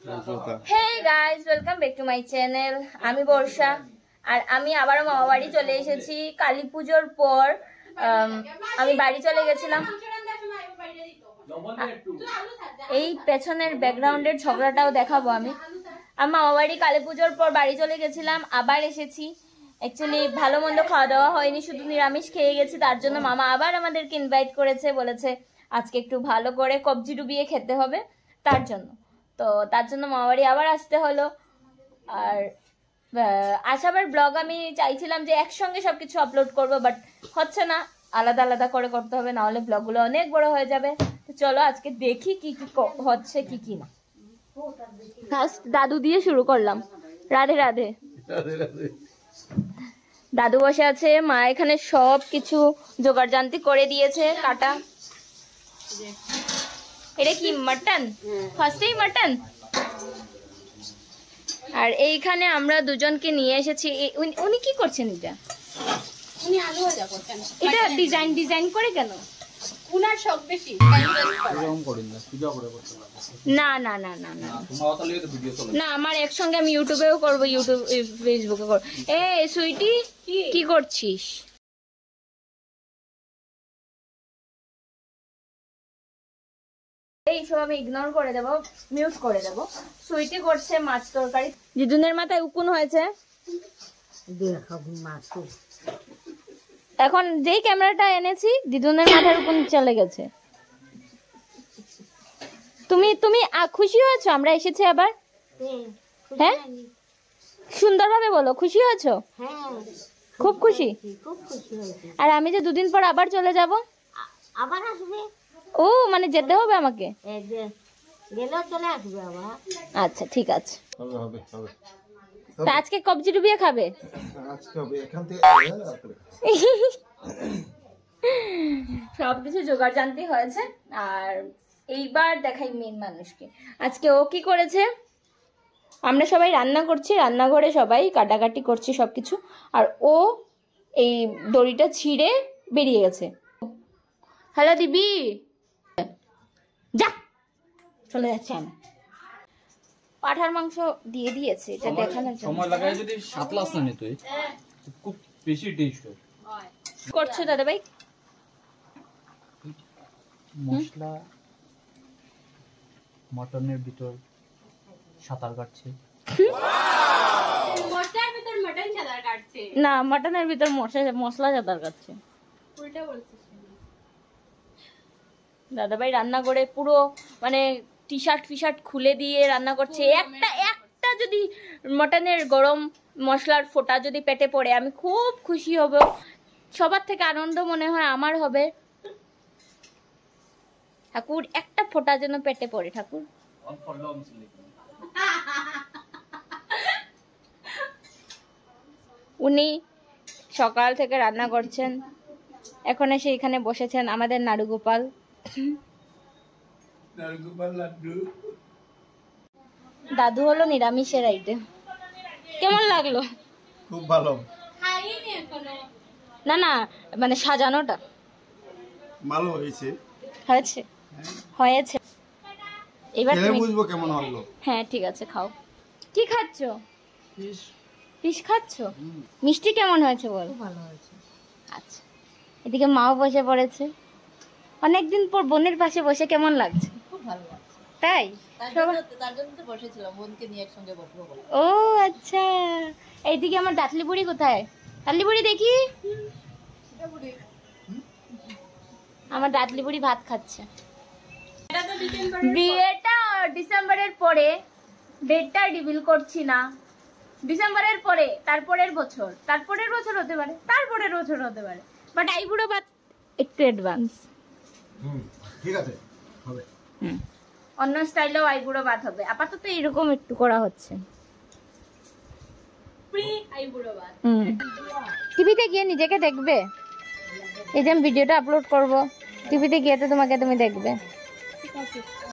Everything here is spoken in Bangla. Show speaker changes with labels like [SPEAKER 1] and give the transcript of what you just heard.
[SPEAKER 1] Hey guys, welcome back to my channel. আমি বর্ষা আর আমি আবারও মামা বাড়ি চলে এসেছি কালী পূজোর পর। আমি বাড়ি চলে গেছিলাম। এই পেছনের ব্যাকগ্রাউন্ডের ঝগড়াটাও দেখাবো আমি। মামা বাড়ি কালী পূজোর পর বাড়ি চলে গেছিলাম, আবার এসেছি। অ্যাকচুয়ালি ভালো মন্দ খাওয়া দাওয়া হয়নি, শুধু নিরামিষ খেয়ে গেছি। তার জন্য মামা আবার আমাদেরকে ইনভাইট করেছে, বলেছে আজকে একটু ভালো করে কবজি ডুবিয়ে খেতে হবে। তার জন্য মামা বাড়ি আবার আসতে হলো। আর আসাবার ব্লগ আমি চাইছিলাম যে একসঙ্গে সবকিছু আপলোড করব, বাট হচ্ছে না, আলাদা আলাদা করে করতে হবে, না হলে ব্লগগুলো অনেক বড় হয়ে যাবে। তো চলো আজকে দেখি কি কি হচ্ছে কি কি না। ফার্স্ট দাদু দিয়ে শুরু করলাম। রাধে রাধে। দাদু বসে আছে, মা এখানে সব কিছু জোগাড় জান্তি করে দিয়েছে। কাটা, এটা কি মাটন? ফার্স্টেই মাটন। আর এইখানে আমরা দুজনকে নিয়ে এসেছি। উনি কি করছেন? এটা
[SPEAKER 2] উনি আলু ভাজা করছেন।
[SPEAKER 1] এটা ডিজাইন করে কেন?
[SPEAKER 2] উনার শখ বেশি,
[SPEAKER 3] এরকম করেন না, পূজা করে করতে লাগে।
[SPEAKER 1] না না না না না
[SPEAKER 3] তোমার তাহলে তো ভিডিও চলে
[SPEAKER 1] না, আমার একসঙ্গে আমি ইউটিউবেও করব, ইউটিউব ফেসবুকে করব। সুইটি কি করছিস? এই সব আমি ইগনোর করে দেবো, মিউট করে দেবো। সুইটি করছে মাছ তরকারি। দিদুনের মাথায় উকুন হয়েছে। এখন যেই ক্যামেরাটা এনেছি দিদুনের মাথার উকুন চলে গেছে। তুমি খুশি হয়েছো আমরা এসেছি আবার? হ্যাঁ, সুন্দরভাবে বলো, খুশি হয়েছো? খুব খুশি। আর আমি যে দুদিন পর আবার চলে যাব।
[SPEAKER 2] আবার আসবে?
[SPEAKER 1] ও মানে যেতে হবে আমাকে?
[SPEAKER 2] গেলেও চলে আসবে আবার।
[SPEAKER 1] আচ্ছা ঠিক আছে।
[SPEAKER 3] হবে
[SPEAKER 1] তা আজকে কবজি ডুবিয়ে খাবে?
[SPEAKER 3] আজকে হবে এখান থেকে
[SPEAKER 1] সবকিছু জোগাড় জানতে হয়েছে। আর এইবার দেখাই মেন মানুষকে। আজকে ও কি করেছে, আমরা সবাই রান্না করছি, রান্নাঘরে সবাই কাটাকাটি করছি সবকিছু, আর ও এই দড়িটা ছিঁড়ে বেরিয়ে গেছে। হ্যালো দিবি, যা চলে যাচ্ছে। আমি পাঠার মাংস দিয়ে দিয়েছে, এটা দেখানোর জন্য।
[SPEAKER 3] সময় লাগায় যদি সাতলাস না নিতে খুব বেশি টেস্ট হয়।
[SPEAKER 1] করছো দাদা ভাই?
[SPEAKER 3] মশলা মটনের ভিতর সাঁতার কাটছে।
[SPEAKER 2] মশলার ভিতর মটন সাঁতার কাটছে
[SPEAKER 1] না, মটনের ভিতর মশলা সাঁতার কাটছে।
[SPEAKER 2] উল্টা বলছিস।
[SPEAKER 1] দাদা ভাই রান্না করে পুরো মানে টি শার্ট খুলে দিয়ে রান্না করছে। একটা যদি মটনের গরম মশলার ফোঁটা যদি পেটে পড়ে আমি খুব খুশি হব। সবার থেকে আনন্দ মনে হয় আমার হবে। ঠাকুর একটা ফোঁটা যেন পেটে পড়ে, ঠাকুর। উনি সকাল থেকে রান্না করছেন, এখন এসে এখানে বসেছেন আমাদের নাড়ুগোপাল। দাদু হলো নিরামিষের আইটেম। কেমন লাগলো?
[SPEAKER 3] খুব ভালো।
[SPEAKER 2] খাইনি এখনো।
[SPEAKER 1] না না মানে সাজানোটা
[SPEAKER 3] ভালো হয়েছে।
[SPEAKER 1] হয়েছে এবার তুমি
[SPEAKER 3] বুঝবো কেমন হলো।
[SPEAKER 1] হ্যাঁ ঠিক আছে, খাও। কি খাচ্ছ? ফিশ খাচ্ছ? মিষ্টি কেমন হয়েছে বল?
[SPEAKER 2] ভালো হয়েছে।
[SPEAKER 1] আচ্ছা, এদিকে মাও বসে পড়েছে। অনেকদিন পর বোনের পাশে বসে কেমন লাগছে?
[SPEAKER 2] খুব ভালো লাগছে।
[SPEAKER 1] তাই?
[SPEAKER 2] তার জন্য তো বসেছিলাম, বোনকে নিয়ে একসঙ্গে বসবো বলে।
[SPEAKER 1] ও আচ্ছা। এইদিকে আমার দাঁতলি বুড়ি কোথায়? দাঁতলি বুড়ি দেখি। আমার দাঁতলি বুড়ি ভাত খাচ্ছে। বিয়েটা ডিসেম্বরের পরে, ডেটটা রিভিল করছি না। ডিসেম্বরের পরে, তারপরের বছর হতে পারে, তারপরের বছর হতে পারে, বাট আইবুড়ো ভাত একটু অ্যাডভান্স।
[SPEAKER 3] ঠিক আছে, হবে।
[SPEAKER 1] অন্য স্টাইলেও আইবুড়ো ভাত হবে। আপাতত এরকম একটু করা হচ্ছে। টিভিতে গিয়ে নিজেকে দেখবে। এই যে আমি ভিডিওটা আপলোড করব, টিভিতে গিয়ে তো তুমি দেখবে। ঠিক আছে।